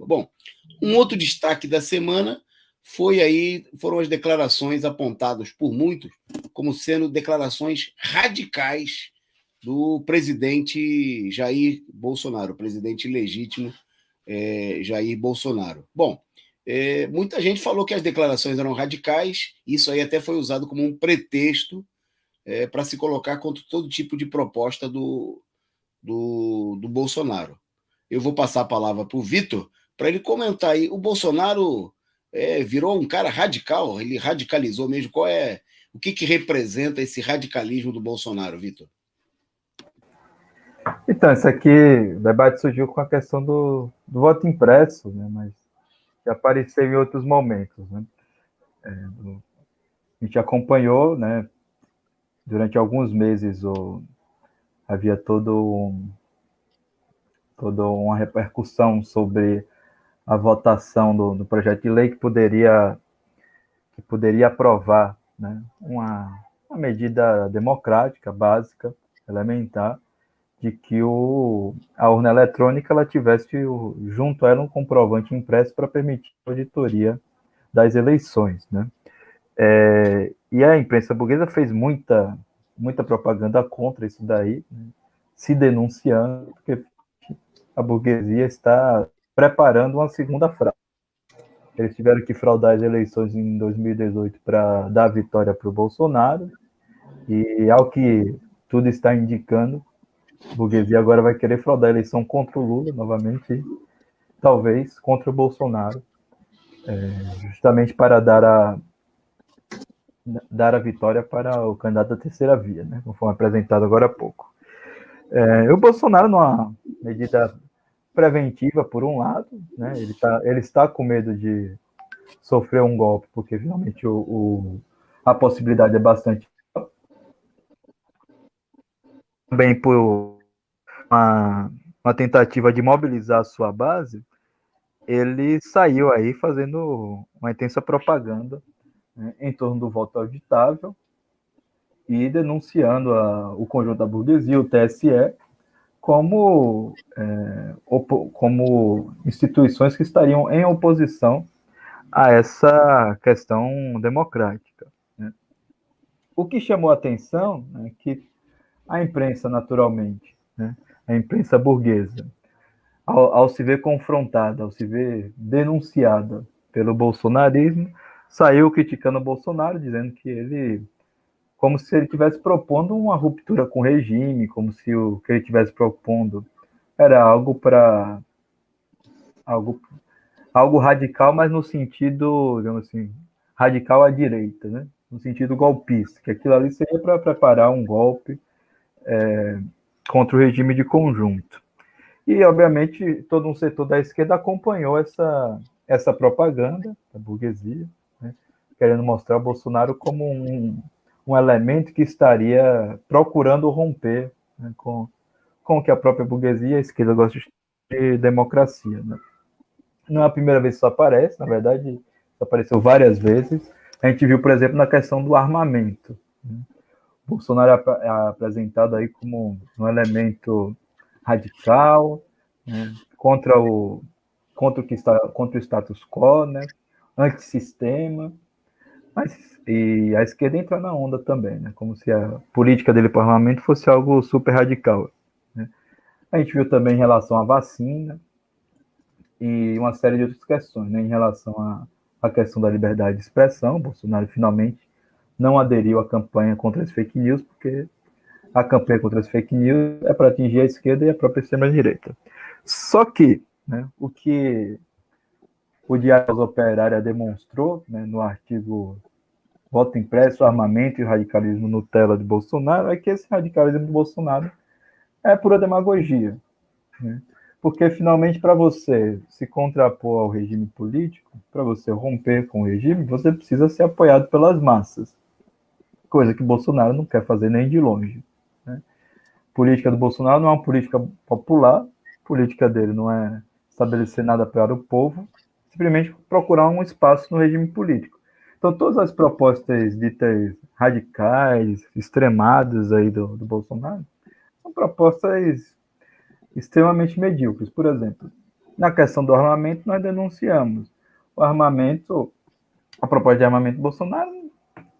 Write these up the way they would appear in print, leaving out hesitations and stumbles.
Bom, um outro destaque da semana foram as declarações apontadas por muitos como sendo declarações radicais do presidente Jair Bolsonaro, o presidente legítimo Jair Bolsonaro. Bom, muita gente falou que as declarações eram radicais, isso aí até foi usado como um pretexto para se colocar contra todo tipo de proposta do Bolsonaro. Eu vou passar a palavra para o Vitor, para ele comentar aí. O Bolsonaro virou um cara radical, ele radicalizou mesmo. O que representa esse radicalismo do Bolsonaro, Vitor? Então, o debate surgiu com a questão do voto impresso, né, mas já apareceu em outros momentos. Né? A gente acompanhou, né, durante alguns meses havia toda uma repercussão sobre a votação do projeto de lei que poderia aprovar, né, uma medida democrática, básica, elementar, de que a urna eletrônica ela tivesse junto a ela um comprovante impresso para permitir a auditoria das eleições. Né? E a imprensa burguesa fez muita propaganda contra isso daí, né, se denunciando, porque a burguesia está preparando uma segunda fraude. Eles tiveram que fraudar as eleições em 2018 para dar vitória para o Bolsonaro, e ao que tudo está indicando, a burguesia agora vai querer fraudar a eleição contra o Lula, novamente, e talvez contra o Bolsonaro, justamente para dar a vitória para o candidato da terceira via, né, conforme apresentado agora há pouco. O Bolsonaro, numa medida preventiva, por um lado, né, ele está com medo de sofrer um golpe, porque finalmente a possibilidade é bastante. Também por uma tentativa de mobilizar a sua base, ele saiu aí fazendo uma intensa propaganda, né, em torno do voto auditável e denunciando o conjunto da burguesia, o TSE, como instituições que estariam em oposição a essa questão democrática. Né? O que chamou a atenção é que a imprensa, naturalmente, né, a imprensa burguesa, ao se ver confrontada, ao se ver denunciada pelo bolsonarismo, saiu criticando o Bolsonaro, dizendo que ele, como se ele estivesse propondo uma ruptura com o regime, como se o que ele estivesse propondo era algo radical, mas no sentido, digamos assim, radical à direita, né? No sentido golpista, que aquilo ali seria para preparar um golpe contra o regime de conjunto. E, obviamente, todo um setor da esquerda acompanhou essa propaganda da burguesia, né? Querendo mostrar o Bolsonaro como um elemento que estaria procurando romper, né, com o que a própria burguesia e a esquerda gostam de democracia. Né? Não é a primeira vez que isso aparece, na verdade, isso apareceu várias vezes. A gente viu, por exemplo, na questão do armamento. Né? Bolsonaro é apresentado aí como um elemento radical, né, contra o status quo, né, antissistema, e a esquerda entra na onda também, né, como se a política dele para o armamento fosse algo super radical. Né. A gente viu também em relação à vacina e uma série de outras questões, né, em relação à questão da liberdade de expressão. Bolsonaro finalmente não aderiu à campanha contra as fake news, porque a campanha contra as fake news é para atingir a esquerda e a própria extrema-direita. Só que, né, o que o Diário Operária demonstrou, né, no artigo Voto Impresso, Armamento e Radicalismo Nutella de Bolsonaro, é que esse radicalismo de Bolsonaro é pura demagogia. Né? Porque, finalmente, para você se contrapor ao regime político, para você romper com o regime, você precisa ser apoiado pelas massas. Coisa que Bolsonaro não quer fazer nem de longe. Né? A política do Bolsonaro não é uma política popular, a política dele não é estabelecer nada para o povo, simplesmente procurar um espaço no regime político. Então, todas as propostas ditas radicais, extremadas aí do Bolsonaro, são propostas extremamente medíocres. Por exemplo, Na questão do armamento, nós denunciamos. O armamento, a proposta de armamento do Bolsonaro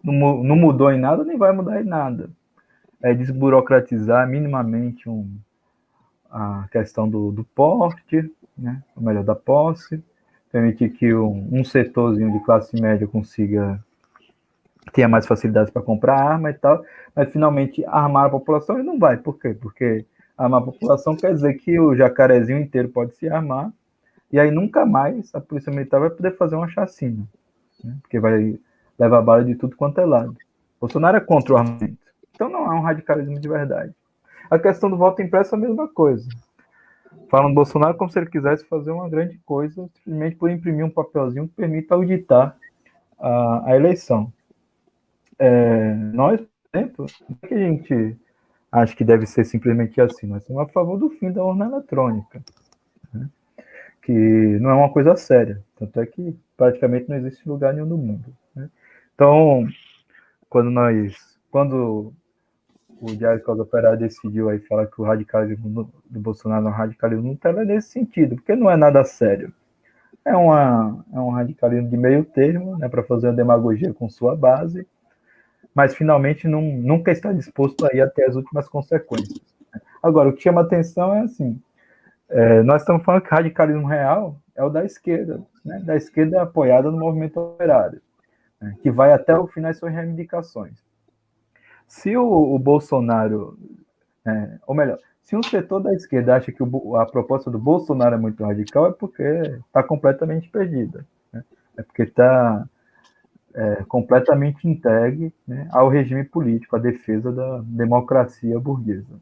não mudou em nada, nem vai mudar em nada. É desburocratizar minimamente a questão do porte, né? Ou melhor, da posse, permitir que um setorzinho de classe média consiga tenha mais facilidades para comprar arma e tal, mas finalmente armar a população ele não vai. Por quê? Porque armar a população quer dizer que o jacarezinho inteiro pode se armar, e aí nunca mais a polícia militar vai poder fazer uma chacina, né? Porque vai levar bala de tudo quanto é lado. Bolsonaro é contra o armamento. Então não é um radicalismo de verdade. A questão do voto impresso é a mesma coisa. Falam do Bolsonaro como se ele quisesse fazer uma grande coisa, simplesmente por imprimir um papelzinho que permita auditar a eleição. Nós, por exemplo, não é que a gente acha que deve ser simplesmente assim, nós somos a favor do fim da urna eletrônica, né? Que não é uma coisa séria, tanto é que praticamente não existe lugar nenhum no mundo, né? Então, quando o Diário Causa Operária decidiu aí falar que o radicalismo do Bolsonaro é um radicalismo, não estava nesse sentido, porque não é nada sério. É um radicalismo de meio termo, né, para fazer uma demagogia com sua base, mas finalmente nunca está disposto a ir até as últimas consequências. Agora, o que chama atenção é assim, nós estamos falando que radicalismo real é o da esquerda, né, da esquerda apoiada no movimento operário, né, que vai até o fim das suas reivindicações. Se o Bolsonaro, ou melhor, se um setor da esquerda acha que a proposta do Bolsonaro é muito radical, é porque está completamente perdida, né? É porque está completamente entregue, né, ao regime político, à defesa da democracia burguesa.